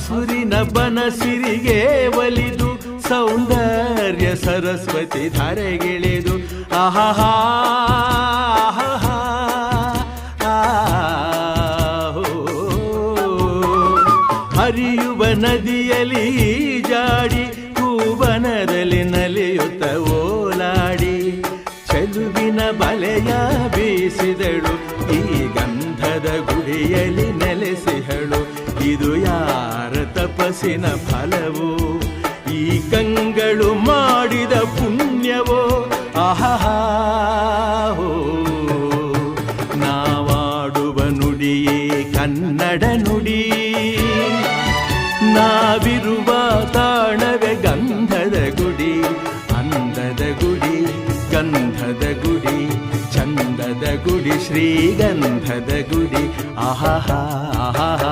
ಹಸುರಿನ ಬನಸಿರಿಗೆ ಒಲಿದು ಸೌಂದರ್ಯ ಸರಸ್ವತಿ ಧಾರೆಗಿಳಿದು ಆಹಾ ಹರಿಯುವ ನದಿಯಲ್ಲಿ ಜಾಡಿ ಹೂವನದಲ್ಲಿ ನಲಿಯುತ್ತ ಓಲಾಡಿ ಚೆಲುವಿನ ಬಲೆಯ ಬೀಸಿದಳು ಈ ಗಂಧದ ಗುಡಿಯಲ್ಲಿ ನೆಲೆಸಿಹಳು ಇದು ಯಾರ ತಪಸ್ಸಿನ ಫಲವೋ ಈ ಕಂಗಳು ಮಾಡಿದ ಪುಣ್ಯವೋ ಆಹಾ ನಾವಾಡುವ ನುಡಿಯೇ ಕನ್ನಡ ನುಡಿ ನಾವಿರುವ ತಾಣವೇ ಗಂಧದ ಗುಡಿ ಅಂದದ ಗುಡಿ ಗಂಧದ ಗುಡಿ ಚಂದದ ಗುಡಿ ಶ್ರೀಗಂಧದ ಗುಡಿ ಆಹಾ